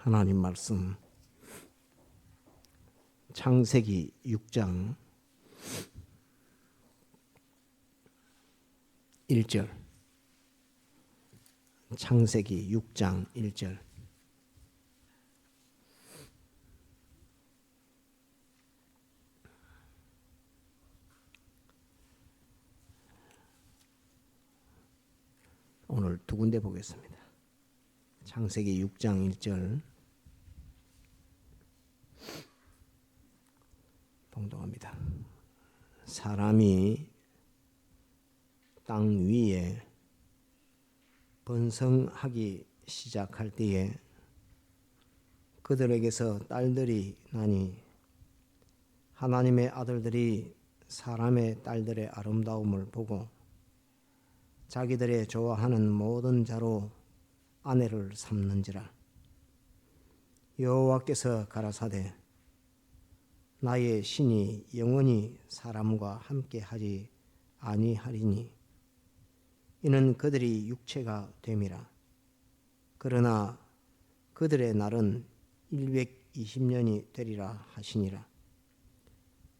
하나님 말씀 창세기 6장 1절. 창세기 6장 1절. 오늘 두 군데 보겠습니다. 창세기 6장 1절 봉독합니다. 사람이 땅 위에 번성하기 시작할 때에 그들에게서 딸들이 나니 하나님의 아들들이 사람의 딸들의 아름다움을 보고 자기들의 좋아하는 모든 자로 아내를 삼는지라. 여호와께서 가라사대 나의 신이 영원히 사람과 함께하지 아니하리니 이는 그들이 육체가 됨이라. 그러나 그들의 날은 120년이 되리라 하시니라.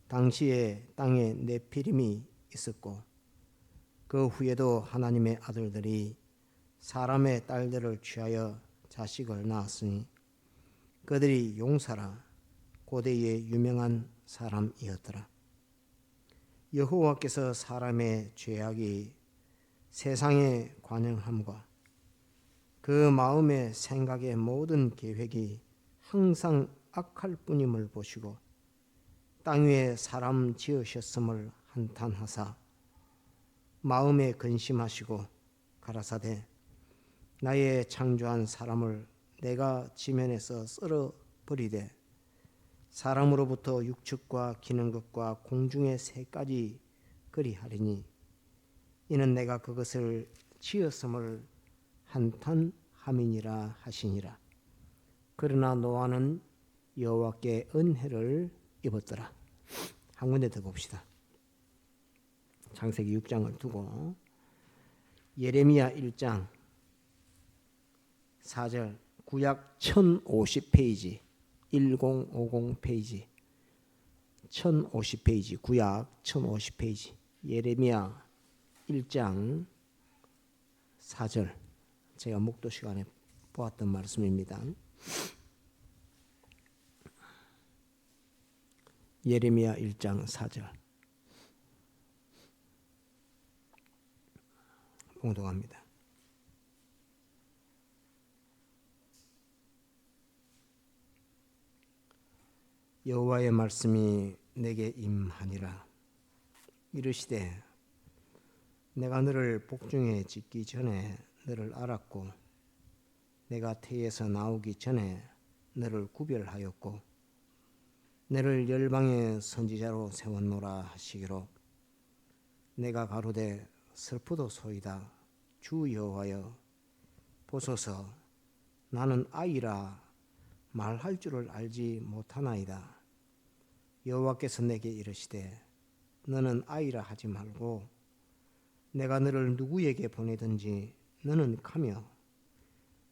당시에 땅에 네피림이 있었고 그 후에도 하나님의 아들들이 사람의 딸들을 취하여 자식을 낳았으니 그들이 용사라 고대의 유명한 사람이었더라. 여호와께서 사람의 죄악이 세상에 관영함과 그 마음의 생각의 모든 계획이 항상 악할 뿐임을 보시고 땅 위에 사람 지으셨음을 한탄하사 마음에 근심하시고 가라사대 나의 창조한 사람을 내가 지면에서 썰어 버리되 사람으로부터 육축과 기는 것과 공중의 새까지 그리하리니 이는 내가 그것을 지었음을 한탄함이니라 하시니라. 그러나 노아는 여호와께 은혜를 입었더라. 한 군데 더 봅시다. 창세기 6장을 두고 예레미야 1장 4절 구약 1050페이지 1050 페이지 1050페이지 구약 1050페이지 예레미야 1장 4절 제가 목도 시간에 보았던 말씀입니다. 예레미야 1장 4절 봉독합니다. 여호와의 말씀이 내게 임하니라. 이르시되 내가 너를 복중에 짓기 전에 너를 알았고 내가 태에서 나오기 전에 너를 구별하였고 너를 열방의 선지자로 세웠노라 하시기로 내가 가로되 슬프도소이다. 주 여호와여 보소서 나는 아이라 말할 줄을 알지 못하나이다. 여호와께서 내게 이르시되 너는 아이라 하지 말고 내가 너를 누구에게 보내든지 너는 가며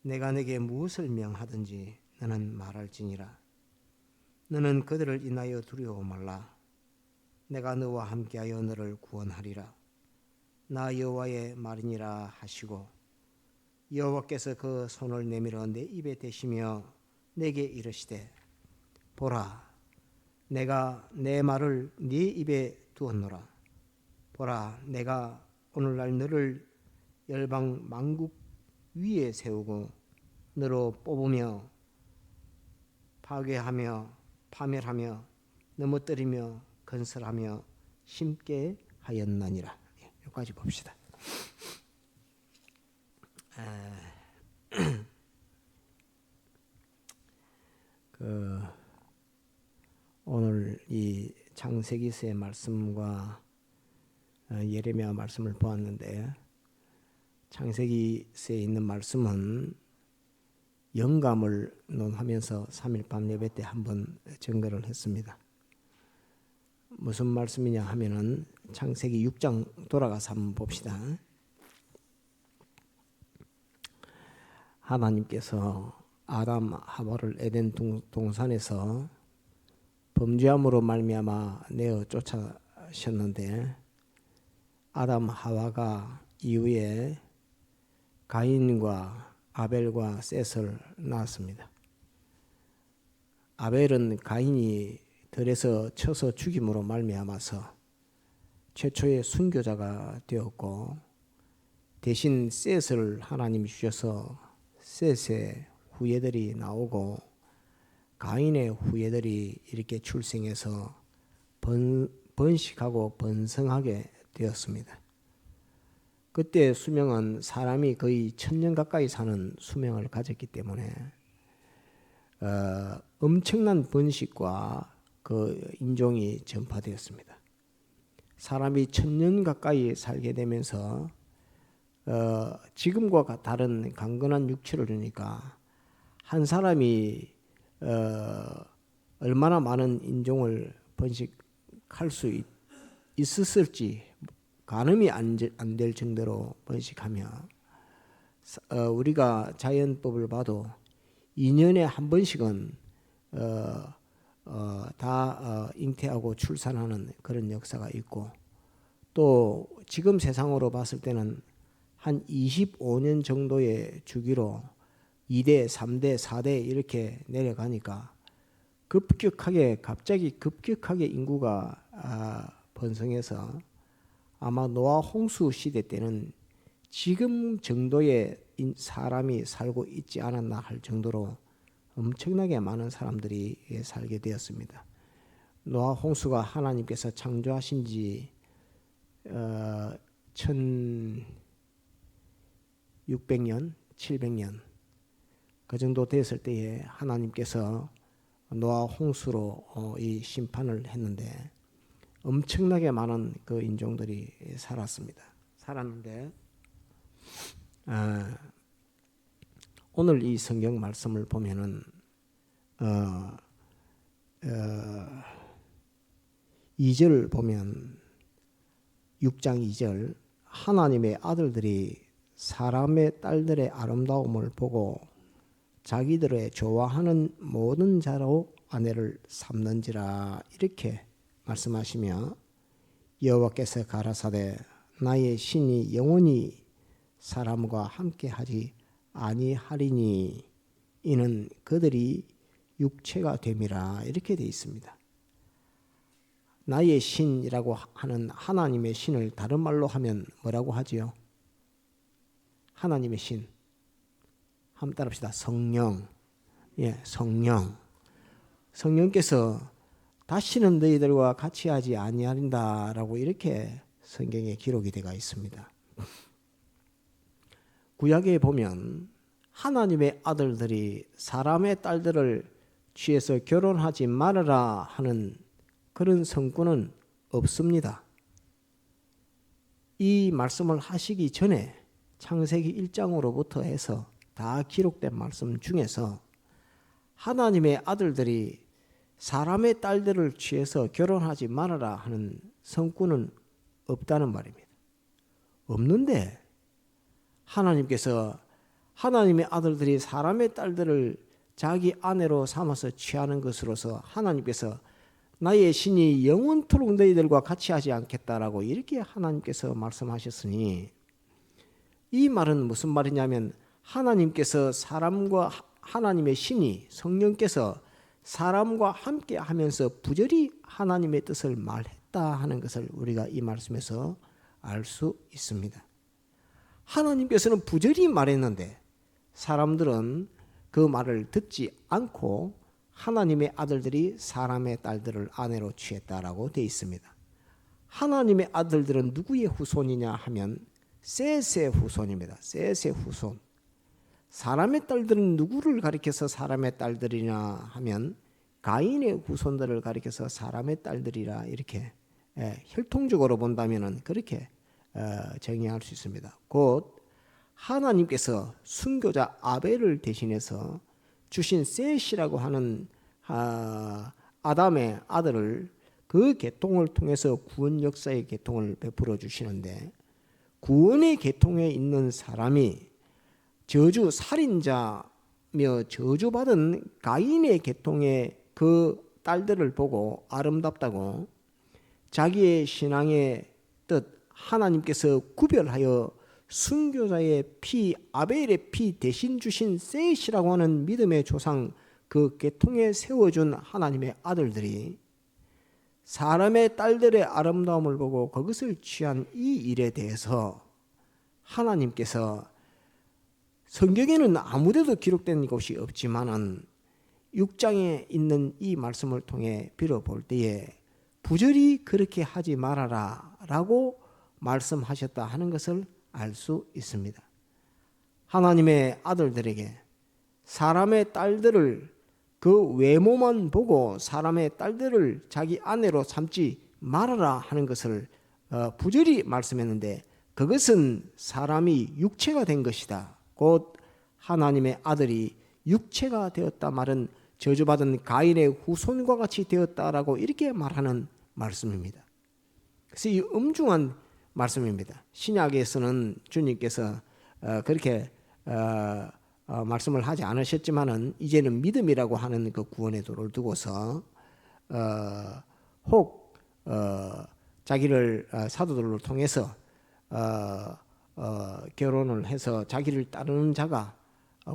내가 내게 무엇을 명하든지 너는 말할지니라. 너는 그들을 인하여 두려워 말라. 내가 너와 함께하여 너를 구원하리라. 나 여호와의 말이니라 하시고 여호와께서 그 손을 내밀어 내 입에 대시며 내게 이르시되 보라 내가 내 말을 네 입에 두었노라. 보라 내가 오늘날 너를 열방 만국 위에 세우고 너로 뽑으며 파괴하며 파멸하며 넘어뜨리며 건설하며 심게 하였나니라. 여기까지 봅시다. 오늘 이 창세기서의 말씀과 예레미야 말씀을 보았는데 창세기서에 있는 말씀은 영감을 논하면서 3일 밤 예배 때 한번 증거를 했습니다. 무슨 말씀이냐 하면은 창세기 6장 돌아가서 한번 봅시다. 하나님께서 아담 하와를 에덴 동산에서 범죄함으로 말미암아 내어 쫓아셨는데 아담 하와가 이후에 가인과 아벨과 셋을 낳았습니다. 아벨은 가인이 들에서 쳐서 죽임으로 말미암아서 최초의 순교자가 되었고, 대신 셋을 하나님이 주셔서 셋의 후예들이 나오고 가인의 후예들이 이렇게 출생해서 번식하고 번성하게 되었습니다. 그때 수명은 사람이 거의 1000년 가까이 사는 수명을 가졌기 때문에 엄청난 번식과 그 인종이 전파되었습니다. 사람이 1000년 가까이 살게 되면서 지금과 다른 강건한 육체를 주니까 한 사람이 얼마나 많은 인종을 번식할 수 있었을지 가늠이 안 될 정도로 번식하며, 우리가 자연법을 봐도 2년에 한 번씩은 다 잉태하고 출산하는 그런 역사가 있고, 또 지금 세상으로 봤을 때는 한 25년 정도의 주기로 2대, 3대, 4대 이렇게 내려가니까 갑자기 급격하게 인구가 번성해서 아마 노아 홍수 시대 때는 지금 정도의 사람이 살고 있지 않았나 할 정도로 엄청나게 많은 사람들이 살게 되었습니다. 노아 홍수가 하나님께서 창조하신 지 1600년, 700년 그 정도 됐을 때에 하나님께서 노아 홍수로 이 심판을 했는데 엄청나게 많은 그 인종들이 살았는데 오늘 이 성경 말씀을 보면은 2절 보면 6장 2절 하나님의 아들들이 사람의 딸들의 아름다움을 보고 자기들의 좋아하는 모든 자로 아내를 삼는지라 이렇게 말씀하시며, 여호와께서 가라사대 나의 신이 영원히 사람과 함께하지 아니하리니 이는 그들이 육체가 됨이라 이렇게 되어 있습니다. 나의 신이라고 하는 하나님의 신을 다른 말로 하면 뭐라고 하지요? 하나님의 신. 한번 따라합시다. 성령. 예, 성령. 성령께서 다시는 너희들과 같이 하지 아니하린다라고 이렇게 성경에 기록이 되어 있습니다. 구약에 보면 하나님의 아들들이 사람의 딸들을 취해서 결혼하지 말아라 하는 그런 성구는 없습니다. 이 말씀을 하시기 전에 창세기 1장으로부터 해서 다 기록된 말씀 중에서 하나님의 아들들이 사람의 딸들을 취해서 결혼하지 말아라 하는 성구는 없다는 말입니다. 없는데 하나님께서 하나님의 아들들이 사람의 딸들을 자기 아내로 삼아서 취하는 것으로서 하나님께서 나의 신이 영원토록 너희들과 같이 하지 않겠다라고 이렇게 하나님께서 말씀하셨으니, 이 말은 무슨 말이냐면 하나님께서 하나님의 신이 성령께서 사람과 함께 하면서 부절히 하나님의 뜻을 말했다 하는 것을 우리가 이 말씀에서 알 수 있습니다. 하나님께서는 부절히 말했는데 사람들은 그 말을 듣지 않고 하나님의 아들들이 사람의 딸들을 아내로 취했다라고 되어 있습니다. 하나님의 아들들은 누구의 후손이냐 하면 셋의 후손입니다. 셋의 후손. 사람의 딸들은 누구를 가리켜서 사람의 딸들이냐 하면 가인의 후손들을 가리켜서 사람의 딸들이라 이렇게 혈통적으로 본다면은 그렇게 정의할 수 있습니다. 곧 하나님께서 순교자 아벨을 대신해서 주신 셋이라고 하는 아담의 아들을 그 계통을 통해서 구원 역사의 계통을 베풀어 주시는데, 구원의 계통에 있는 사람이 저주 살인자 저주받은 가인의 계통의 그 딸들을 보고 아름답다고 자기의 신앙의 뜻 하나님께서 구별하여 순교자의 피 아벨의 피 대신 주신 셋이라고 하는 믿음의 조상 그 계통에 세워준 하나님의 아들들이 사람의 딸들의 아름다움을 보고 그것을 취한 이 일에 대해서 하나님께서 성경에는 아무데도 기록된 것이 없지만은 6장에 있는 이 말씀을 통해 빌어볼 때에 부절히 그렇게 하지 말아라 라고 말씀하셨다 하는 것을 알 수 있습니다. 하나님의 아들들에게 사람의 딸들을 그 외모만 보고 사람의 딸들을 자기 아내로 삼지 말아라 하는 것을 부절히 말씀했는데 그것은 사람이 육체가 된 것이다. 곧 하나님의 아들이 육체가 되었다 말은 저주받은 가인의 후손과 같이 되었다라고 이렇게 말하는 말씀입니다. 그래서 이 엄중한 말씀입니다. 신약에서는 주님께서 그렇게 말씀을 하지 않으셨지만은 이제는 믿음이라고 하는 그 구원의 도를 두고서 혹 자기를 사도들을 통해서 결혼을 해서 자기를 따르는 자가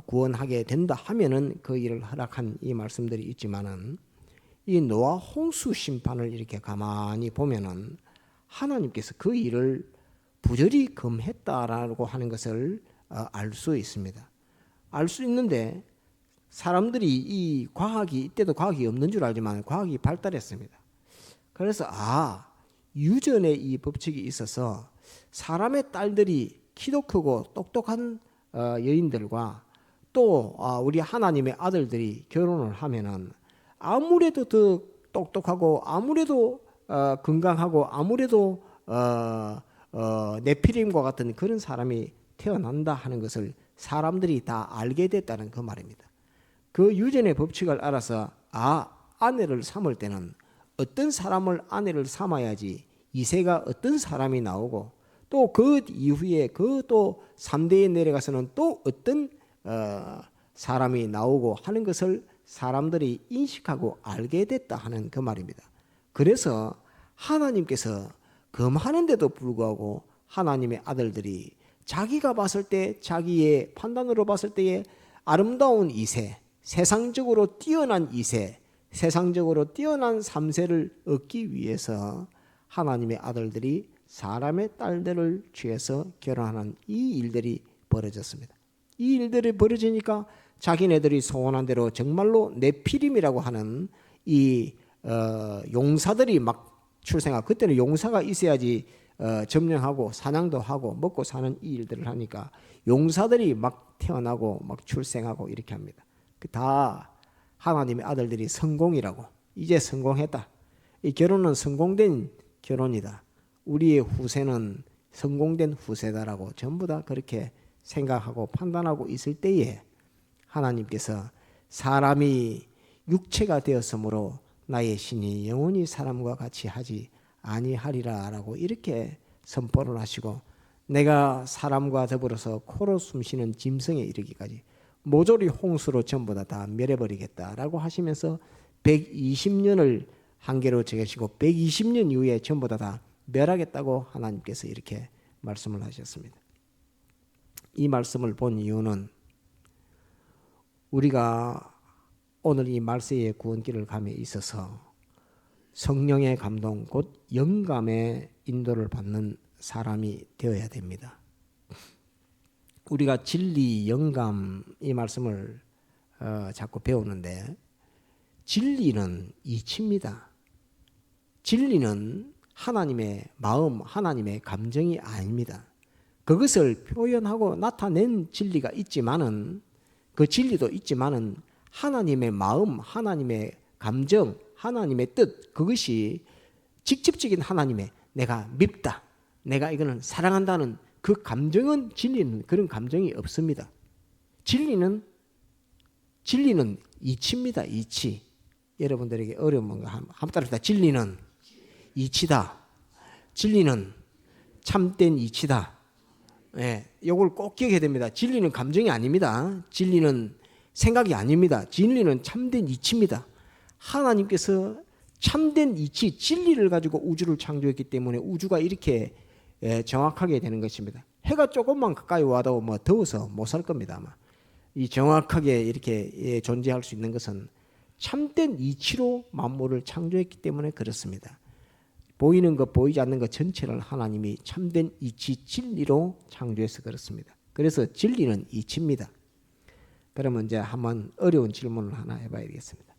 구원하게 된다 하면은 그 일을 허락한 이 말씀들이 있지만은 이 노아 홍수 심판을 이렇게 가만히 보면은 하나님께서 그 일을 부절히 금했다라고 하는 것을 알 수 있습니다. 알 수 있는데 사람들이 이 과학이 이때도 과학이 없는 줄 알지만 과학이 발달했습니다. 그래서 유전의 이 법칙이 있어서 사람의 딸들이 키도 크고 똑똑한 여인들과 또 우리 하나님의 아들들이 결혼을 하면은 아무래도 더 똑똑하고 아무래도 건강하고 아무래도 네피림과 같은 그런 사람이 태어난다 하는 것을 사람들이 다 알게 됐다는 그 말입니다. 그 유전의 법칙을 알아서 아내를 삼을 때는 어떤 사람을 아내를 삼아야지 이세가 어떤 사람이 나오고 또 그 이후에 그 또 3대에 내려가서는 또 어떤 사람이 나오고 하는 것을 사람들이 인식하고 알게 됐다 하는 그 말입니다. 그래서 하나님께서 금하는데도 불구하고 하나님의 아들들이 자기가 봤을 때 자기의 판단으로 봤을 때의 아름다운 이세, 세상적으로 뛰어난 이세, 세상적으로 뛰어난 3세를 얻기 위해서 하나님의 아들들이 사람의 딸들을 취해서 결혼하는 이 일들이 벌어졌습니다. 이 일들이 벌어지니까 자기네들이 소원한 대로 정말로 네피림이라고 하는 이 용사들이 막 출생하고, 그때는 용사가 있어야지 점령하고 사냥도 하고 먹고 사는 이 일들을 하니까 용사들이 막 태어나고 막 출생하고 이렇게 합니다. 다 하나님의 아들들이 성공이라고, 이제 성공했다, 이 결혼은 성공된 결혼이다, 우리의 후세는 성공된 후세다라고 전부 다 그렇게 생각하고 판단하고 있을 때에 하나님께서 사람이 육체가 되었으므로 나의 신이 영원히 사람과 같이 하지 아니하리라 라고 이렇게 선포를 하시고, 내가 사람과 더불어서 코로 숨쉬는 짐승에 이르기까지 모조리 홍수로 전부 다 멸해버리겠다라고 하시면서 120년을 한계로 정하시고 120년 이후에 전부 다 멸하겠다고 하나님께서 이렇게 말씀을 하셨습니다. 이 말씀을 본 이유는 우리가 오늘 이 말세의 구원길을 감에 있어서 성령의 감동 곧 영감의 인도를 받는 사람이 되어야 됩니다. 우리가 진리, 영감 이 말씀을 자꾸 배우는데 진리는 이치입니다. 진리는 하나님의 마음, 하나님의 감정이 아닙니다. 그것을 표현하고 나타낸 진리가 있지만은, 그 진리도 있지만은 하나님의 마음, 하나님의 감정, 하나님의 뜻, 그것이 직접적인 하나님의 내가 밉다, 내가 이거는 사랑한다는 그 감정은, 진리는 그런 감정이 없습니다. 진리는 이치입니다. 이치. 여러분들에게 어려운 건가 한번 따라합시다. 진리는 이치다. 진리는 참된 이치다. 예, 이걸 꼭 기억해야 됩니다. 진리는 감정이 아닙니다. 진리는 생각이 아닙니다. 진리는 참된 이치입니다. 하나님께서 참된 이치, 진리를 가지고 우주를 창조했기 때문에 우주가 이렇게 정확하게 되는 것입니다. 해가 조금만 가까이 와도 뭐 더워서 못 살 겁니다. 아마. 이 정확하게 이렇게 존재할 수 있는 것은 참된 이치로 만물을 창조했기 때문에 그렇습니다. 보이는 것 보이지 않는 것 전체를 하나님이 참된 이치 진리로 창조해서 그렇습니다. 그래서 진리는 이치입니다. 그러면 이제 한번 어려운 질문을 하나 해봐야 되겠습니다.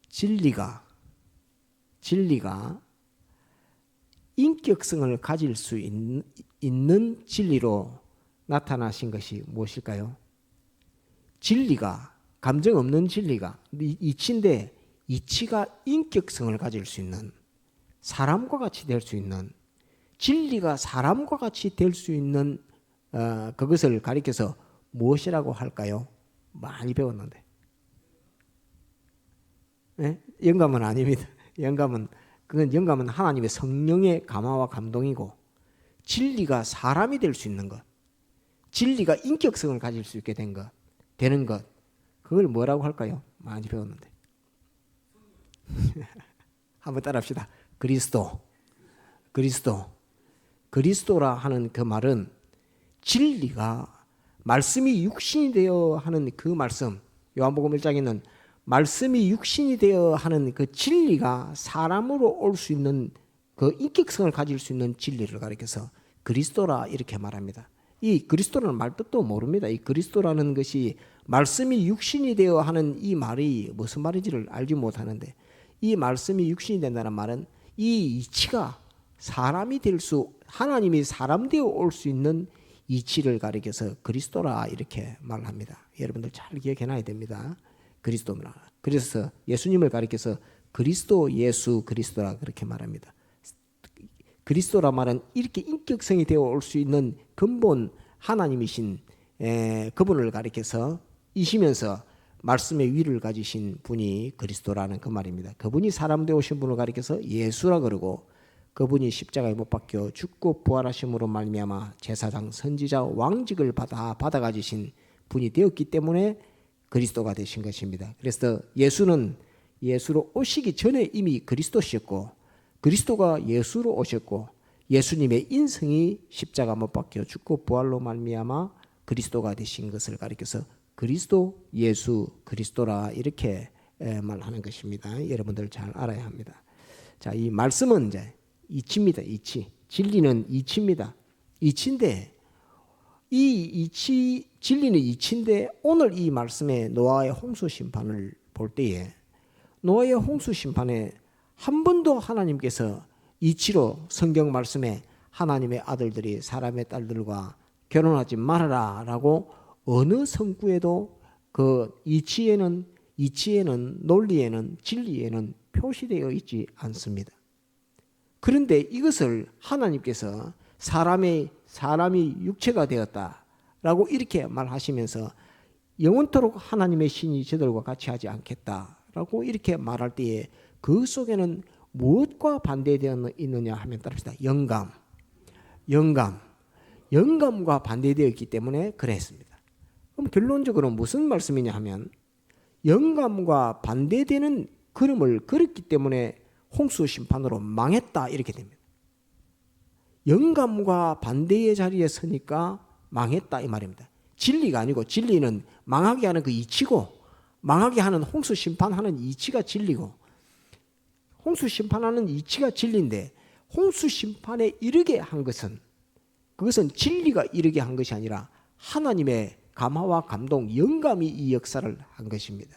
진리가 인격성을 가질 수 있는 진리로 나타나신 것이 무엇일까요? 진리가 감정 없는 진리가 이치인데 이치가 인격성을 가질 수 있는 사람과 같이 될 수 있는 진리가 사람과 같이 될 수 있는 그것을 가리켜서 무엇이라고 할까요? 많이 배웠는데 네? 영감은 아닙니다. 영감은 하나님의 성령의 감화와 감동이고 진리가 사람이 될 수 있는 것 진리가 인격성을 가질 수 있게 되는 것 그걸 뭐라고 할까요? 많이 배웠는데 한번 따라합시다. 그리스도라 하는 그 말은 진리가 말씀이 육신이 되어 하는 그 말씀 요한복음 1장에는 말씀이 육신이 되어 하는 그 진리가 사람으로 올 수 있는 그 인격성을 가질 수 있는 진리를 가리켜서 그리스도라 이렇게 말합니다. 이 그리스도라는 말 뜻도 모릅니다. 이 그리스도라는 것이 말씀이 육신이 되어 하는 이 말이 무슨 말인지를 알지 못하는데 이 말씀이 육신이 된다는 말은 이 이치가 사람이 될 수 하나님이 사람 되어 올 수 있는 이치를 가리켜서 그리스도라 이렇게 말합니다. 여러분들 잘 기억해놔야 됩니다. 그리스도라. 그래서 예수님을 가리켜서 그리스도 예수 그리스도라 그렇게 말합니다. 그리스도라 말은 이렇게 인격성이 되어 올 수 있는 근본 하나님이신 그분을 가리켜서 이시면서 말씀의 위를 가지신 분이 그리스도라는 그 말입니다. 그분이 사람 되어 오신 분을 가리켜서 예수라 그러고 그분이 십자가에 못 박혀 죽고 부활하심으로 말미암아 제사장 선지자 왕직을 받아 가지신 분이 되었기 때문에 그리스도가 되신 것입니다. 그래서 예수는 예수로 오시기 전에 이미 그리스도셨고 그리스도가 예수로 오셨고 예수님의 인성이 십자가 못 박혀 죽고 부활로 말미암아 그리스도가 되신 것을 가리켜서 그리스도 예수 그리스도라 이렇게 말하는 것입니다. 여러분들 잘 알아야 합니다. 자, 이 말씀은 이제 이치입니다. 이치. 진리는 이치입니다. 이치인데 이 이치 진리는 이치인데 오늘 이 말씀의 노아의 홍수 심판을 볼 때에 노아의 홍수 심판에 한 번도 하나님께서 이치로 성경 말씀에 하나님의 아들들이 사람의 딸들과 결혼하지 말아라 라고 어느 성구에도 그 이치에는 논리에는 진리에는 표시되어 있지 않습니다. 그런데 이것을 하나님께서 사람이 육체가 되었다라고 이렇게 말하시면서 영원토록 하나님의 신이 저들과 같이 하지 않겠다라고 이렇게 말할 때에 그 속에는 무엇과 반대되어 있느냐 하면 따릅시다. 영감과 반대되어 있기 때문에 그랬습니다. 그럼 결론적으로 무슨 말씀이냐 하면 영감과 반대되는 걸음을 걸었기 때문에 홍수 심판으로 망했다 이렇게 됩니다. 영감과 반대의 자리에 서니까 망했다 이 말입니다. 진리가 아니고 진리는 망하게 하는 그 이치고 망하게 하는 홍수 심판하는 이치가 진리고 홍수 심판하는 이치가 진리인데 홍수 심판에 이르게 한 것은 그것은 진리가 이르게 한 것이 아니라 하나님의 감화와 감동, 영감이 이 역사를 한 것입니다.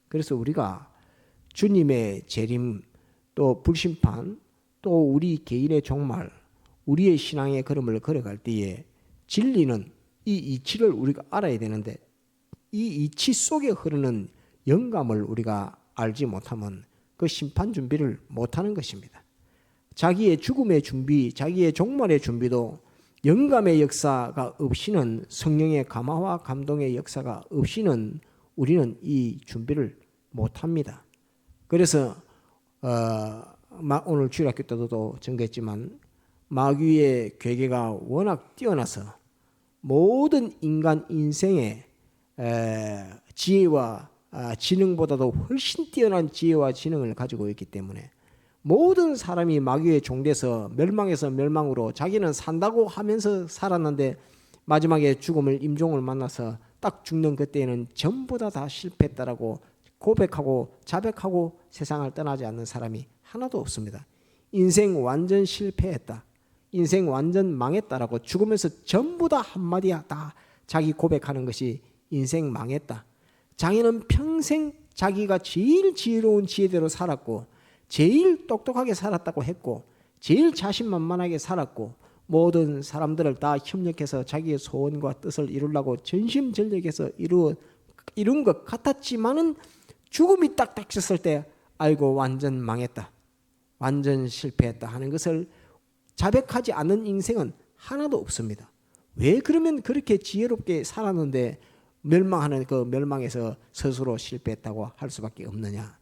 그래서 우리가 주님의 재림, 또 불심판, 또 우리 개인의 종말, 우리의 신앙의 걸음을 걸어갈 때에 진리는 이 이치를 우리가 알아야 되는데 이 이치 속에 흐르는 영감을 우리가 알지 못하면 그 심판 준비를 못하는 것입니다. 자기의 죽음의 준비, 자기의 종말의 준비도 영감의 역사가 없이는 성령의 감화와 감동의 역사가 없이는 우리는 이 준비를 못합니다. 그래서 오늘 주일학교 때도 전개했지만 마귀의 괴계가 워낙 뛰어나서 모든 인간 인생에 지혜와 지능보다도 훨씬 뛰어난 지혜와 지능을 가지고 있기 때문에 모든 사람이 마귀의 종돼서 멸망에서 멸망으로 자기는 산다고 하면서 살았는데 마지막에 죽음을 임종을 만나서 딱 죽는 그때에는 전부 다 실패했다라고 고백하고 자백하고 세상을 떠나지 않는 사람이 하나도 없습니다. 인생 완전 실패했다, 인생 완전 망했다라고 죽으면서 전부 다 한마디 다 자기 고백하는 것이 인생 망했다. 자기는 평생 자기가 제일 지혜로운 지혜대로 살았고 제일 똑똑하게 살았다고 했고 제일 자신만만하게 살았고 모든 사람들을 다 협력해서 자기의 소원과 뜻을 이루려고 전심전력해서 이룬 것 같았지만은 죽음이 딱 닥쳤을 때 알고 완전 망했다, 완전 실패했다 하는 것을 자백하지 않는 인생은 하나도 없습니다. 왜 그러면 그렇게 지혜롭게 살았는데 멸망하는 그 멸망에서 스스로 실패했다고 할 수밖에 없느냐?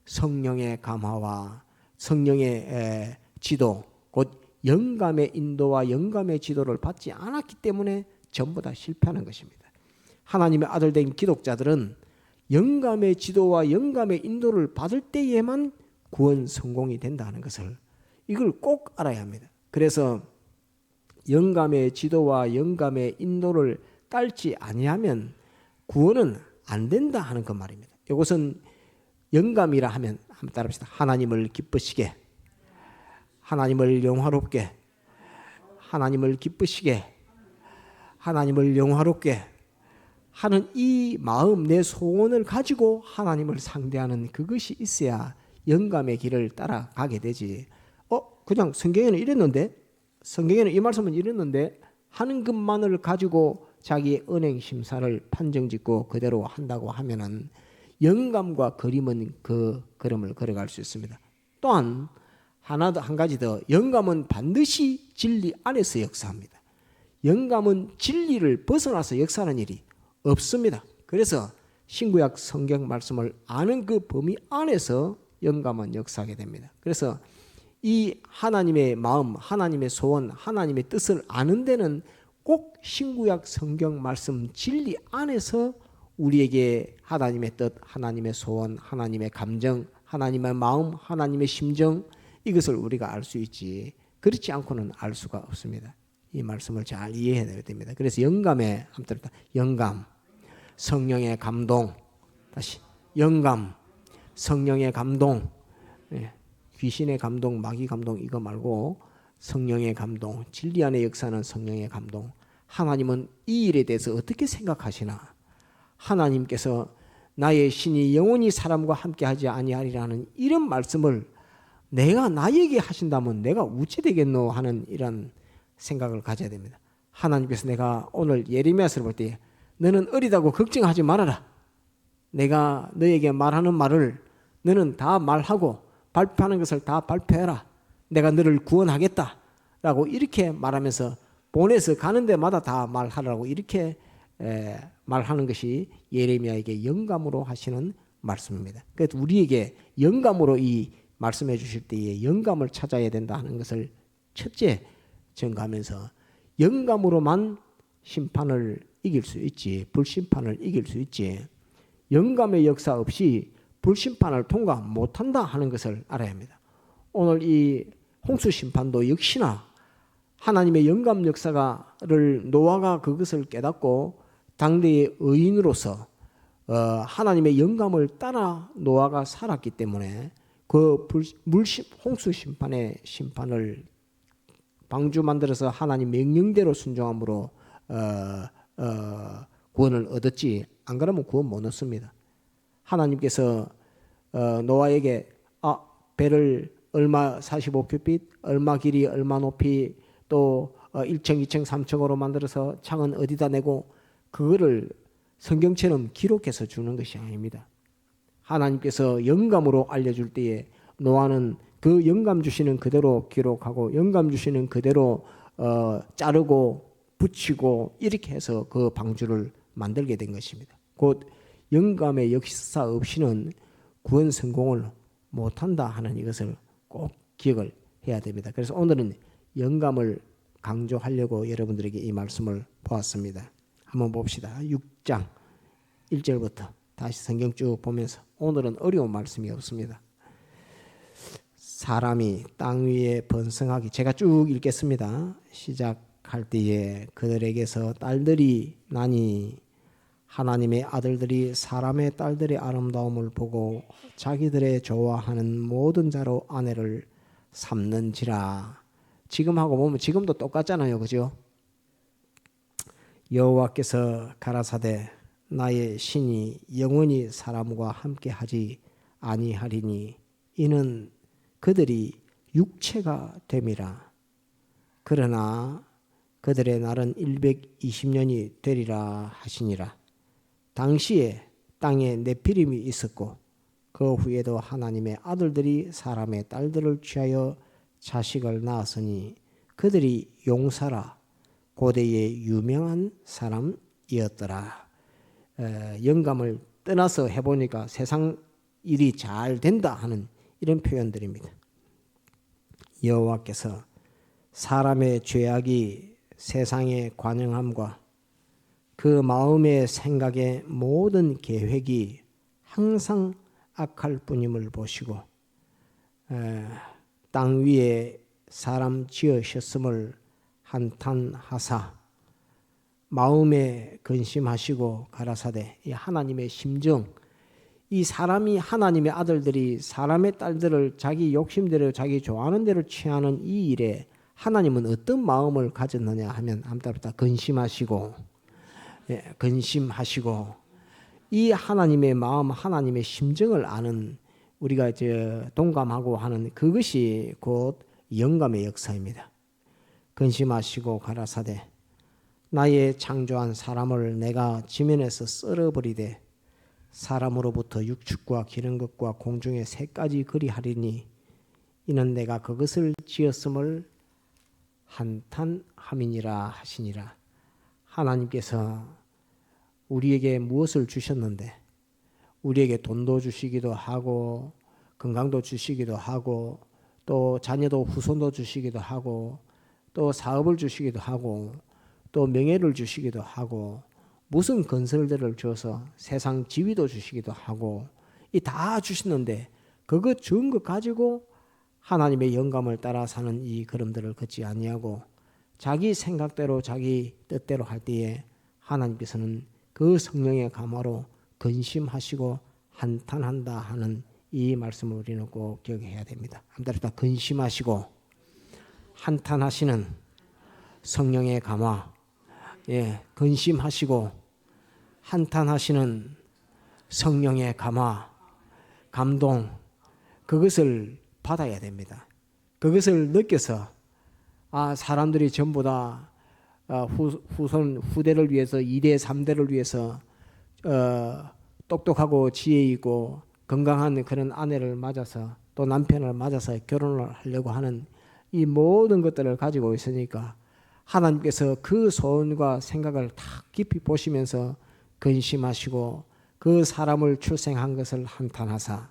성령의 감화와 성령의 지도, 곧 영감의 인도와 영감의 지도를 받지 않았기 때문에 전부 다 실패하는 것입니다. 하나님의 아들된 기독자들은 영감의 지도와 영감의 인도를 받을 때에만 구원 성공이 된다는 것을 이걸 꼭 알아야 합니다. 그래서 영감의 지도와 영감의 인도를 따르지 아니하면 구원은 안 된다 하는 그 말입니다. 이것은 영감이라 하면 한번 따라합시다. 하나님을 기쁘시게, 하나님을 영화롭게, 하나님을 기쁘시게, 하나님을 영화롭게 하는 이 마음, 내 소원을 가지고 하나님을 상대하는 그것이 있어야 영감의 길을 따라가게 되지. 그냥 성경에는 이랬는데, 성경에는 이 말씀은 이랬는데 하는 것만을 가지고 자기의 은행 심사를 판정짓고 그대로 한다고 하면은 영감과 그림은 그 걸음을 걸어갈 수 있습니다. 또한 한 가지 더, 영감은 반드시 진리 안에서 역사합니다. 영감은 진리를 벗어나서 역사하는 일이 없습니다. 그래서 신구약 성경 말씀을 아는 그 범위 안에서 영감은 역사하게 됩니다. 그래서 이 하나님의 마음, 하나님의 소원, 하나님의 뜻을 아는 데는 꼭 신구약 성경 말씀 진리 안에서 우리에게 하나님의 뜻, 하나님의 소원, 하나님의 감정, 하나님의 마음, 하나님의 심정, 이것을 우리가 알 수 있지, 그렇지 않고는 알 수가 없습니다. 이 말씀을 잘 이해해야 됩니다. 그래서 영감의, 영감, 성령의 감동, 다시 영감, 성령의 감동, 귀신의 감동, 마귀 감동 이거 말고 성령의 감동, 진리 안에 역사하는 성령의 감동. 하나님은 이 일에 대해서 어떻게 생각하시나? 하나님께서 나의 신이 영원히 사람과 함께하지 아니하리라는 이런 말씀을 내가 나에게 하신다면 내가 어찌 되겠노 하는 이런 생각을 가져야 됩니다. 하나님께서 내가 오늘 예레미야서를 볼 때 너는 어리다고 걱정하지 말아라. 내가 너에게 말하는 말을 너는 다 말하고 발표하는 것을 다 발표해라. 내가 너를 구원하겠다 라고 이렇게 말하면서 보내서 가는 데마다 다 말하라고 이렇게 말하는 것이 예레미야에게 영감으로 하시는 말씀입니다. 그래서 우리에게 영감으로 이 말씀해 주실 때에 영감을 찾아야 된다 하는 것을 첫째 전가하면서 영감으로만 심판을 이길 수 있지, 불심판을 이길 수 있지, 영감의 역사 없이 불심판을 통과 못한다 하는 것을 알아야 합니다. 오늘 이 홍수심판도 역시나 하나님의 영감 역사를 노아가 그것을 깨닫고 당대의 의인으로서 하나님의 영감을 따라 노아가 살았기 때문에 그 홍수심판의 심판을 방주 만들어서 하나님 명령대로 순종함으로 구원을 얻었지, 안 그러면 구원 못 얻습니다. 하나님께서 노아에게 배를 얼마 45큐빗, 얼마 길이, 얼마 높이, 또 1층, 2층, 3층으로 만들어서 창은 어디다 내고 그거를 성경처럼 기록해서 주는 것이 아닙니다. 하나님께서 영감으로 알려줄 때에 노아는 그 영감 주시는 그대로 기록하고 영감 주시는 그대로 자르고 붙이고 이렇게 해서 그 방주를 만들게 된 것입니다. 곧 영감의 역사 없이는 구원 성공을 못한다 하는 이것을 꼭 기억을 해야 됩니다. 그래서 오늘은 영감을 강조하려고 여러분들에게 이 말씀을 보았습니다. 한번 봅시다. 6장 1절부터 다시 성경 쭉 보면서 오늘은 어려운 말씀이 없습니다. 사람이 땅 위에 번성하기, 제가 쭉 읽겠습니다. 시작할 때에 그들에게서 딸들이 나니 하나님의 아들들이 사람의 딸들의 아름다움을 보고 자기들의 좋아하는 모든 자로 아내를 삼는지라. 지금하고 보면 지금도 똑같잖아요, 그죠? 여호와께서 가라사대 나의 신이 영원히 사람과 함께하지 아니하리니 이는 그들이 육체가 됨이라. 그러나 그들의 날은 120년이 되리라 하시니라. 당시에 땅에 네피림이 있었고 그 후에도 하나님의 아들들이 사람의 딸들을 취하여 자식을 낳았으니 그들이 용사라 고대의 유명한 사람이었더라. 영감을 떠나서 해보니까 세상 일이 잘 된다 하는 이런 표현들입니다. 여호와께서 사람의 죄악이 세상의 관영함과 그 마음의 생각의 모든 계획이 항상 악할 뿐임을 보시고 땅 위에 사람 지으셨음을 한탄하사 마음에 근심하시고 가라사대, 이 하나님의 심정, 이 사람이 하나님의 아들들이 사람의 딸들을 자기 욕심대로 자기 좋아하는 대로 취하는 이 일에 하나님은 어떤 마음을 가졌느냐 하면 아무튼 근심하시고, 근심하시고 이 하나님의 마음, 하나님의 심정을 아는 우리가 동감하고 하는 그것이 곧 영감의 역사입니다. 근심하시고 가라사대 나의 창조한 사람을 내가 지면에서 썰어버리되 사람으로부터 육축과 기른 것과 공중의 새까지 그리하리니 이는 내가 그것을 지었음을 한탄함이니라 하시니라. 하나님께서 우리에게 무엇을 주셨는데 우리에게 돈도 주시기도 하고 건강도 주시기도 하고 또 자녀도 후손도 주시기도 하고 또 사업을 주시기도 하고 또 명예를 주시기도 하고 무슨 건설들을 줘서 세상 지위도 주시기도 하고 이 다 주시는데 그거 준 것 가지고 하나님의 영감을 따라 사는 이 걸음들을 걷지 아니하고 자기 생각대로 자기 뜻대로 할 때에 하나님께서는 그 성령의 감화로 근심하시고 한탄한다 하는 이 말씀을 우리는 꼭 기억해야 됩니다. 한달다 근심하시고 한탄하시는 성령의 감화, 근심하시고 한탄하시는 성령의 감화, 감동, 그것을 받아야 됩니다. 그것을 느껴서 사람들이 전부 다 후대를 위해서 2대 3대를 위해서 똑똑하고 지혜 있고 건강한 그런 아내를 맞아서 또 남편을 맞아서 결혼을 하려고 하는 이 모든 것들을 가지고 있으니까 하나님께서 그 소원과 생각을 다 깊이 보시면서 근심하시고 그 사람을 출생한 것을 한탄하사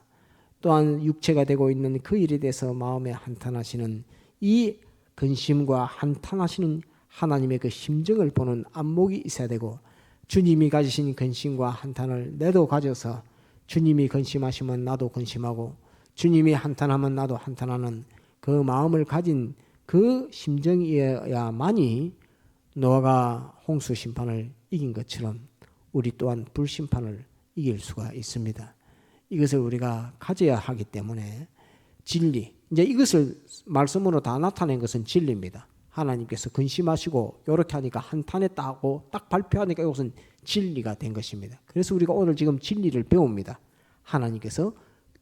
또한 육체가 되고 있는 그 일에 대해서 마음에 한탄하시는 이 근심과 한탄하시는 하나님의 그 심정을 보는 안목이 있어야 되고 주님이 가지신 근심과 한탄을 내도 가져서 주님이 근심하시면 나도 근심하고 주님이 한탄하면 나도 한탄하는 그 마음을 가진 그 심정이어야만이 노아가 홍수 심판을 이긴 것처럼 우리 또한 불심판을 이길 수가 있습니다. 이것을 우리가 가져야 하기 때문에 진리, 이제 이것을 말씀으로 다 나타낸 것은 진리입니다. 하나님께서 근심하시고 이렇게 하니까 한탄했다고 딱 발표하니까 이것은 진리가 된 것입니다. 그래서 우리가 오늘 지금 진리를 배웁니다. 하나님께서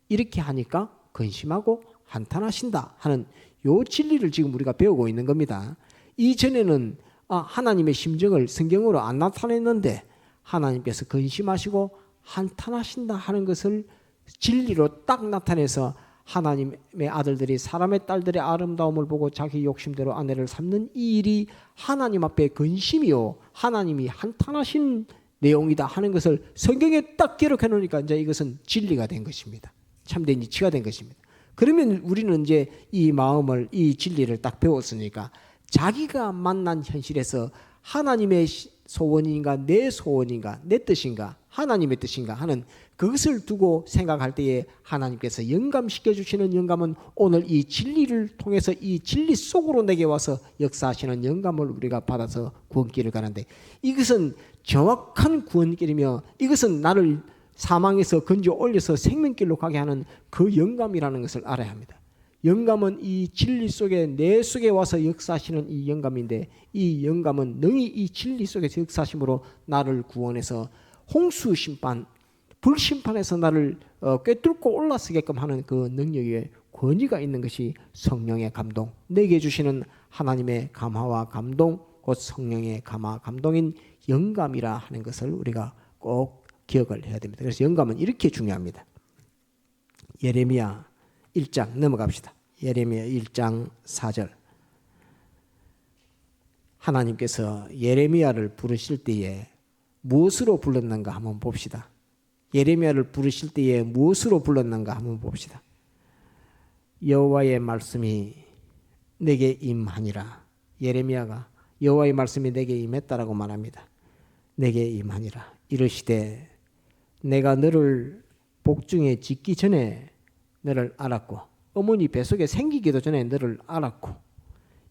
이렇게 하니까 근심하고 한탄하신다 하는 요 진리를 지금 우리가 배우고 있는 겁니다. 이전에는 하나님의 심정을 성경으로 안 나타냈는데 하나님께서 근심하시고 한탄하신다 하는 것을 진리로 딱 나타내서 하나님의 아들들이 사람의 딸들의 아름다움을 보고 자기 욕심대로 아내를 삼는 이 일이 하나님 앞에 근심이요 하나님이 한탄하신 내용이다 하는 것을 성경에 딱 기록해 놓으니까 이제 이것은 진리가 된 것입니다. 참된 이치가 된 것입니다. 그러면 우리는 이제 이 마음을 이 진리를 딱 배웠으니까 자기가 만난 현실에서 하나님의 소원인가 내 소원인가 내 뜻인가 하나님의 뜻인가 하는 그것을 두고 생각할 때에 하나님께서 영감시켜 주시는 영감은 오늘 이 진리를 통해서 이 진리 속으로 내게 와서 역사하시는 영감을 우리가 받아서 구원길을 가는데 이것은 정확한 구원길이며 이것은 나를 사망에서 건져 올려서 생명길로 가게 하는 그 영감이라는 것을 알아야 합니다. 영감은 이 진리 속에 내 속에 와서 역사하시는 이 영감인데 이 영감은 능히 이 진리 속에서 역사하심으로 나를 구원해서 홍수 심판, 불심판에서 나를 꿰뚫고 올라서게끔 하는 그 능력에 권위가 있는 것이 성령의 감동, 내게 주시는 하나님의 감화와 감동, 곧 성령의 감화, 감동인 영감이라 하는 것을 우리가 꼭 기억을 해야 됩니다. 그래서 영감은 이렇게 중요합니다. 예레미야 1장 넘어갑시다. 예레미야 1장 4절. 하나님께서 예레미야를 부르실 때에 무엇으로 불렀는가 한번 봅시다. 예레미야를 부르실 때에 무엇으로 불렀는가 한번 봅시다. 여호와의 말씀이 내게 임하니라. 예레미야가 여호와의 말씀이 내게 임했다라고 말합니다. 내게 임하니라. 이르시되 내가 너를 복중에 짓기 전에 너를 알았고 어머니 뱃속에 생기기도 전에 너를 알았고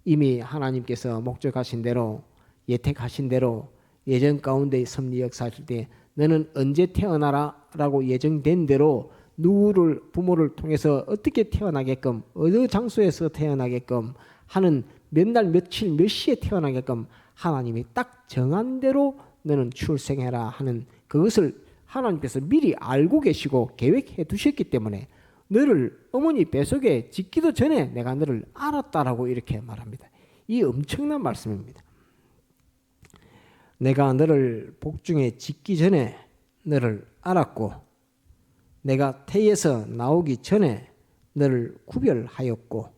이미 하나님께서 목적하신 대로 예택하신 대로 예정 가운데 섭리 역사하실 때 너는 언제 태어나라 라고 예정된 대로 누구를 부모를 통해서 어떻게 태어나게끔 어느 장소에서 태어나게끔 하는 몇 날 며칠 몇 시에 태어나게끔 하나님이 딱 정한 대로 너는 출생해라 하는 그것을 하나님께서 미리 알고 계시고 계획해 두셨기 때문에 너를 어머니 뱃속에 짓기도 전에 내가 너를 알았다라고 이렇게 말합니다. 이 엄청난 말씀입니다. 내가 너를 복중에 짓기 전에 너를 알았고 내가 태에서 나오기 전에 너를 구별하였고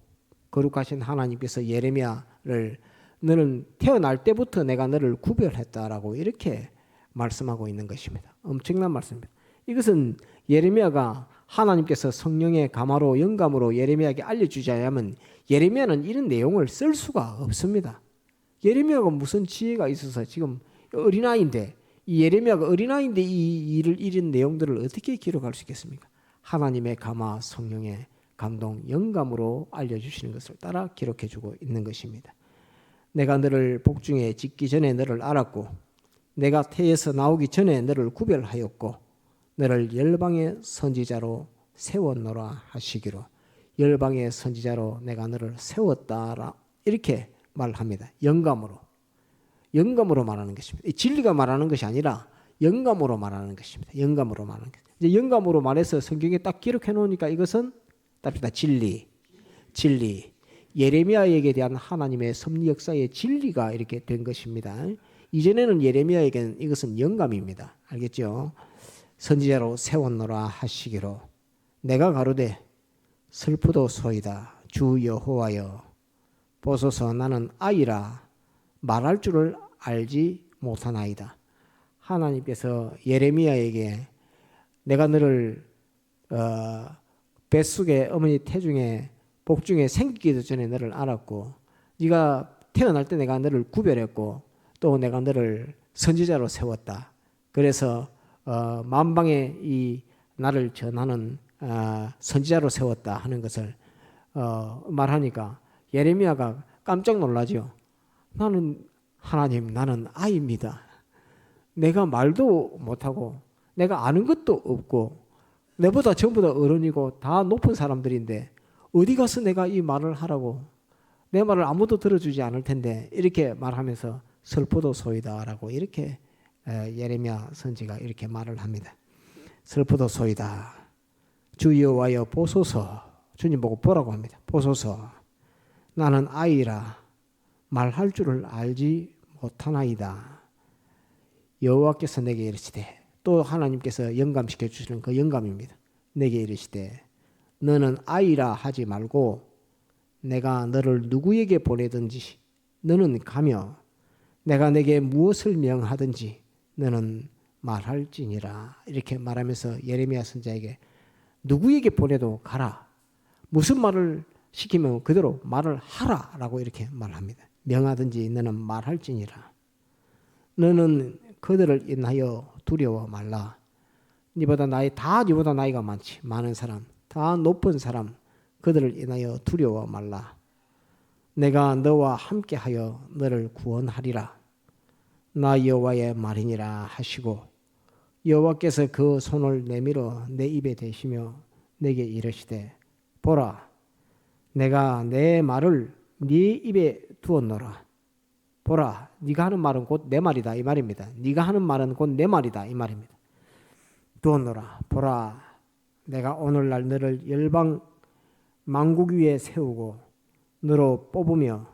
거룩하신 하나님께서 예레미야를 너는 태어날 때부터 내가 너를 구별했다라고 이렇게 말씀하고 있는 것입니다. 엄청난 말씀입니다. 이것은 예레미야가 하나님께서 성령의 감화로 영감으로 예레미야에게 알려주지 않으면 예레미야는 이런 내용을 쓸 수가 없습니다. 예레미야가 무슨 지혜가 있어서 지금 어린아이인데 이 예레미야가 어린아이인데 이런 내용들을 어떻게 기록할 수 있겠습니까? 하나님의 감화 성령의 감동 영감으로 알려주시는 것을 따라 기록해주고 있는 것입니다. 내가 너를 복중에 짓기 전에 너를 알았고 내가 태에서 나오기 전에 너를 구별하였고 너를 열방의 선지자로 세웠노라 하시기로 열방의 선지자로 내가 너를 세웠다라 이렇게 말합니다. 영감으로 말하는 것입니다. 진리가 말하는 것이 아니라 영감으로 말하는 것입니다. 영감으로 말하는 것. 이제 영감으로 말해서 성경에 딱 기록해 놓으니까 이것은 답니다. 진리. 예레미야에게 대한 하나님의 섭리 역사의 진리가 이렇게 된 것입니다. 이전에는 예레미야에게는 이것은 영감입니다. 알겠죠? 선지자로 세웠노라 하시기로 내가 가로되 슬프도소이다 주 여호와여 보소서 나는 아이라 말할 줄을 알지 못하나이다. 하나님께서 예레미야에게 내가 너를 뱃속에 어머니 태중에 복중에 생기기도 전에 너를 알았고 네가 태어날 때 내가 너를 구별했고 또 내가 너를 선지자로 세웠다. 그래서 만방에 이 나를 전하는 선지자로 세웠다 하는 것을 말하니까 예레미야가 깜짝 놀라죠. 나는 아이입니다. 내가 말도 못하고 내가 아는 것도 없고 내보다 전부 다 어른이고 다 높은 사람들인데 어디 가서 내가 이 말을 하라고 내 말을 아무도 들어주지 않을 텐데 이렇게 말하면서 슬프도소이다라고 이렇게 예레미야 선지가 이렇게 말을 합니다. 슬프도소이다 주 여호와여 보소서. 주님 보고 보라고 합니다. 보소서 나는 아이라 말할 줄을 알지 못하나이다. 여호와께서 내게 이르시되 또 하나님께서 영감시켜 주시는 그 영감입니다. 내게 이르시되 너는 아이라 하지 말고 내가 너를 누구에게 보내든지 너는 가며 내가 내게 무엇을 명하든지 너는 말할지니라. 이렇게 말하면서 예레미야 선지자에게 누구에게 보내도 가라. 무슨 말을 시키면 그대로 말을 하라라고 이렇게 말합니다. 명하든지 너는 말할지니라. 너는 그들을 인하여 두려워 말라. 니보다 나이가 많지. 많은 사람, 다 높은 사람, 그들을 인하여 두려워 말라. 내가 너와 함께하여 너를 구원하리라. 나 여호와의 말이니라 하시고 여호와께서 그 손을 내밀어 내 입에 대시며 내게 이르시되 보라, 내가 내 말을 네 입에 두었노라. 보라, 네가 하는 말은 곧 내 말이다 이 말입니다. 네가 하는 말은 곧 내 말이다 이 말입니다. 두었노라. 보라, 내가 오늘날 너를 열방 만국 위에 세우고 너로 뽑으며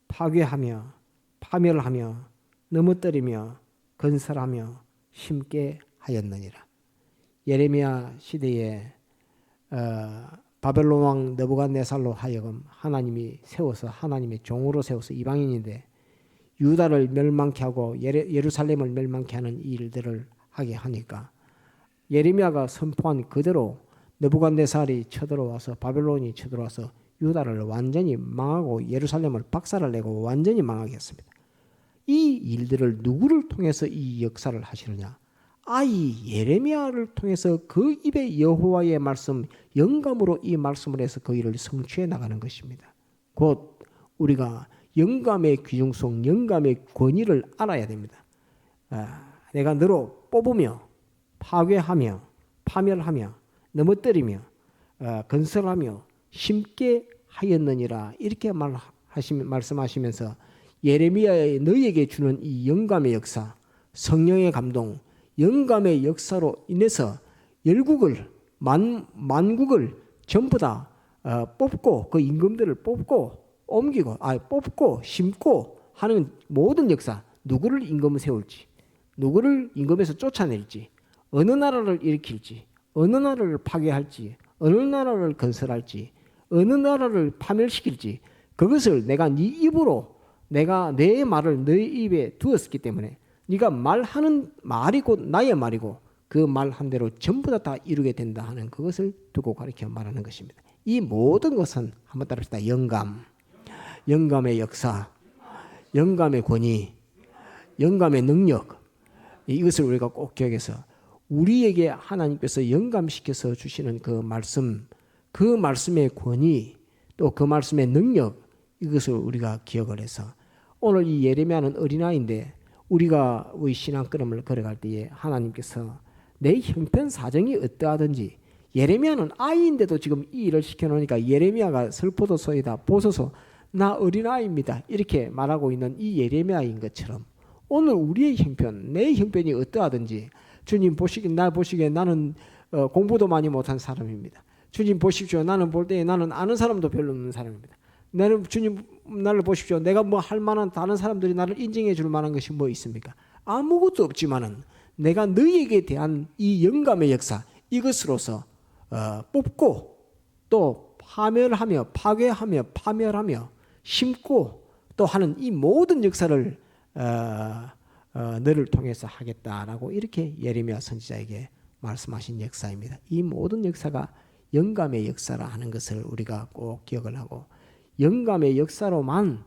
파괴하며 파멸하며 넘어뜨리며 건설하며 심게 하였느니라. 예레미야 시대에 바벨론 왕 느부갓네살로 하여금 하나님이 세워서 하나님의 종으로 세워서 이방인인데 유다를 멸망케 하고 예루살렘을 멸망케 하는 일들을 하게 하니까 예레미야가 선포한 그대로 느부갓네살이 쳐들어와서 바벨론이 쳐들어와서 유다를 완전히 망하고 예루살렘을 박살을 내고 완전히 망하게 했습니다. 이 일들을 누구를 통해서 이 역사를 하시느냐? 이 예레미야를 통해서 그 입에 여호와의 말씀 영감으로 이 말씀을 해서 그 일을 성취해 나가는 것입니다. 곧 우리가 영감의 귀중성, 영감의 권위를 알아야 됩니다. 내가 너로 뽑으며 파괴하며 파멸하며 넘어뜨리며 건설하며 심게 하였느니라 이렇게 말씀하시면서 예레미야의 너희에게 주는 이 영감의 역사, 성령의 감동, 영감의 역사로 인해서 열국을 만국을 전부 다 뽑고 그 임금들을 뽑고 옮기고 뽑고 심고 하는 모든 역사, 누구를 임금을 세울지, 누구를 임금에서 쫓아낼지, 어느 나라를 일으킬지, 어느 나라를 파괴할지, 어느 나라를 건설할지, 어느 나라를 파멸시킬지, 그것을 내가 네 입으로 내가 내 말을 너희 입에 두었기 때문에 네가 말하는 말이 곧 나의 말이고 그 말한 대로 전부 다 이루게 된다 하는 그것을 두고 가르쳐 말하는 것입니다. 이 모든 것은 한번 따라합시다. 영감의 역사, 영감의 권위, 영감의 능력, 이것을 우리가 꼭 기억해서 우리에게 하나님께서 영감시켜서 주시는 그 말씀, 그 말씀의 권위, 또 그 말씀의 능력, 이것을 우리가 기억을 해서 오늘 이 예레미야는 어린아이인데 우리가 우리 신앙 걸음을 걸어갈 때에 하나님께서 내 형편 사정이 어떠하든지, 예레미야는 아이인데도 지금 이 일을 시켜놓으니까 예레미야가 슬퍼도소이다 보소서 나 어린아이입니다 이렇게 말하고 있는 이 예레미야인 것처럼 오늘 우리의 형편, 내 형편이 어떠하든지 주님 나 보시기에 나는 공부도 많이 못한 사람입니다. 주님 보십시오. 나는 볼 때에 나는 아는 사람도 별로 없는 사람입니다. 주님 나를 보십시오. 내가 뭐 할 만한 다른 사람들이 나를 인정해 줄 만한 것이 뭐 있습니까? 아무것도 없지만은 내가 너희에게 대한 이 영감의 역사, 이것으로서 뽑고 또 파멸하며 파괴하며 파멸하며 심고 또 하는 이 모든 역사를 너를 통해서 하겠다라고 이렇게 예레미야 선지자에게 말씀하신 역사입니다. 이 모든 역사가 영감의 역사라 하는 것을 우리가 꼭 기억을 하고, 영감의 역사로만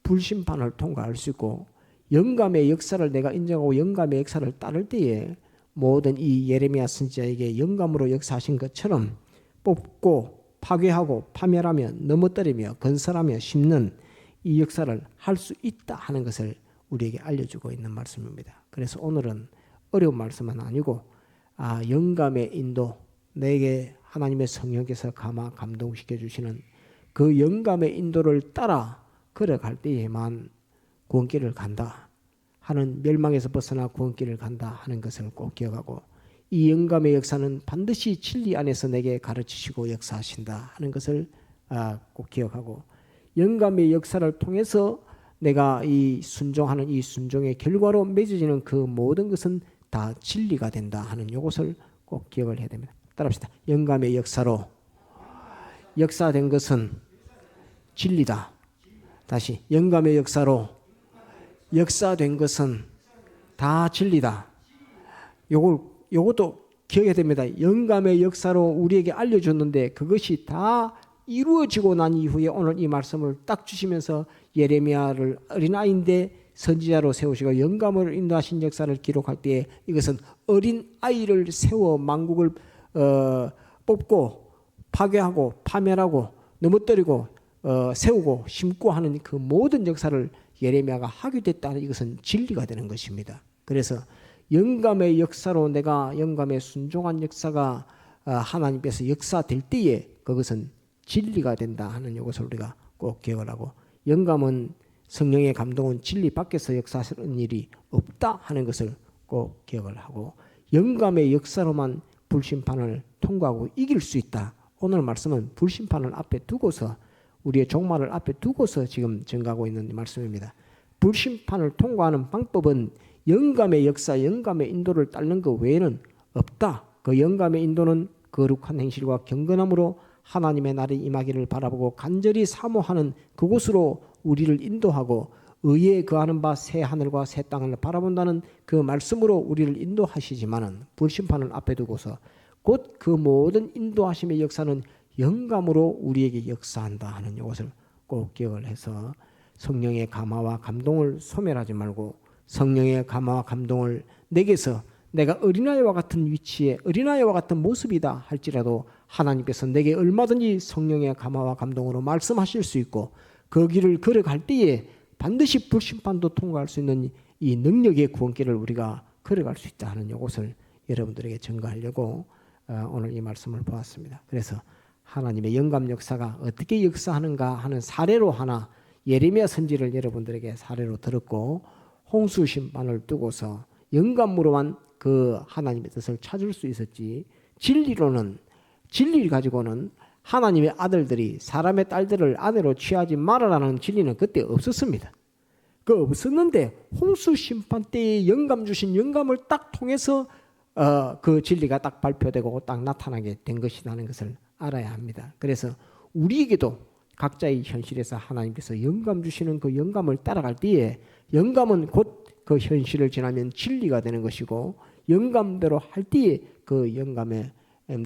불심판을 통과할 수 있고, 영감의 역사를 내가 인정하고 영감의 역사를 따를 때에 모든 이 예레미야 선지자에게 영감으로 역사하신 것처럼 뽑고 파괴하고 파멸하며 넘어뜨리며 건설하며 심는 이 역사를 할 수 있다 하는 것을 우리에게 알려주고 있는 말씀입니다. 그래서 오늘은 어려운 말씀은 아니고 영감의 인도, 내게 하나님의 성령께서 감동시켜 주시는 그 영감의 인도를 따라 걸어갈 때에만 구원길을 간다 하는, 멸망에서 벗어나 구원길을 간다 하는 것을 꼭 기억하고, 이 영감의 역사는 반드시 진리 안에서 내게 가르치시고 역사하신다 하는 것을 꼭 기억하고, 영감의 역사를 통해서 내가 이 순종하는 이 순종의 결과로 맺어지는 그 모든 것은 다 진리가 된다 하는 이것을 꼭 기억을 해야 됩니다. 따라합시다. 영감의 역사로 역사된 것은 진리다. 다시, 영감의 역사로 역사된 것은 다 진리다. 요것도 기억해야 됩니다. 영감의 역사로 우리에게 알려줬는데 그것이 다 이루어지고 난 이후에 오늘 이 말씀을 딱 주시면서 예레미야를 어린아이인데 선지자로 세우시고 영감으로 인도하신 역사를 기록할 때에 이것은 어린 아이를 세워 만국을 뽑고 파괴하고 파멸하고 넘어뜨리고 세우고 심고 하는 그 모든 역사를 예레미야가 하게 됐다는 이것은 진리가 되는 것입니다. 그래서 영감의 역사로 내가 영감의 순종한 역사가 하나님께서 역사될 때에 그것은 진리가 된다 하는 이것을 우리가 꼭 기억을 하고, 영감은 성령의 감동은 진리 밖에서 역사하는 일이 없다 하는 것을 꼭 기억을 하고, 영감의 역사로만 불심판을 통과하고 이길 수 있다. 오늘 말씀은 불심판을 앞에 두고서 우리의 종말을 앞에 두고서 지금 전가하고 있는 말씀입니다. 불심판을 통과하는 방법은 영감의 역사, 영감의 인도를 따르는 것 외에는 없다. 그 영감의 인도는 거룩한 행실과 경건함으로 하나님의 날이 임하기를 바라보고 간절히 사모하는 그곳으로 우리를 인도하고 의에 거하는 바 새 하늘과 새 땅을 바라본다는 그 말씀으로 우리를 인도하시지만은, 불심판을 앞에 두고서 곧 그 모든 인도하심의 역사는 영감으로 우리에게 역사한다 하는 이것을 꼭 기억을 해서 성령의 감화와 감동을 소멸하지 말고, 성령의 감화와 감동을 내게서 내가 어린아이와 같은 위치에 어린아이와 같은 모습이다 할지라도 하나님께서 내게 얼마든지 성령의 감화와 감동으로 말씀하실 수 있고, 그 길을 걸어갈 때에 반드시 불심판도 통과할 수 있는 이 능력의 구원길을 우리가 걸어갈 수 있다 하는 이것을 여러분들에게 전가하려고 오늘 이 말씀을 보았습니다. 그래서 하나님의 영감 역사가 어떻게 역사하는가 하는 사례로 하나 예레미야 선지를 여러분들에게 사례로 들었고, 홍수 심판을 두고서 영감으로만 그 하나님의 뜻을 찾을 수 있었지, 진리를 가지고는 하나님의 아들들이 사람의 딸들을 아내로 취하지 말아라는 진리는 그때 없었습니다. 그 없었는데 홍수 심판 때에 영감 주신 영감을 딱 통해서 그 진리가 딱 발표되고 딱 나타나게 된 것이라는 것을 알아야 합니다. 그래서 우리에게도 각자의 현실에서 하나님께서 영감 주시는 그 영감을 따라갈 때에 영감은 곧 그 현실을 지나면 진리가 되는 것이고, 영감대로 할 때에 그 영감의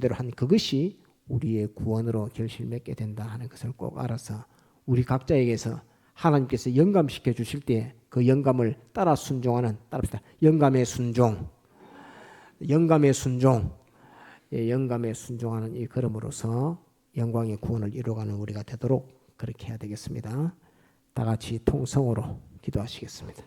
대로 한 그것이 우리의 구원으로 결실 맺게 된다 하는 것을 꼭 알아서 우리 각자에게서 하나님께서 영감시켜 주실 때 그 영감을 따라 순종하는, 따릅시다, 영감의 순종, 영감의 순종하는 이 걸음으로서 영광의 구원을 이루어가는 우리가 되도록 그렇게 해야 되겠습니다. 다 같이 통성으로 기도하시겠습니다.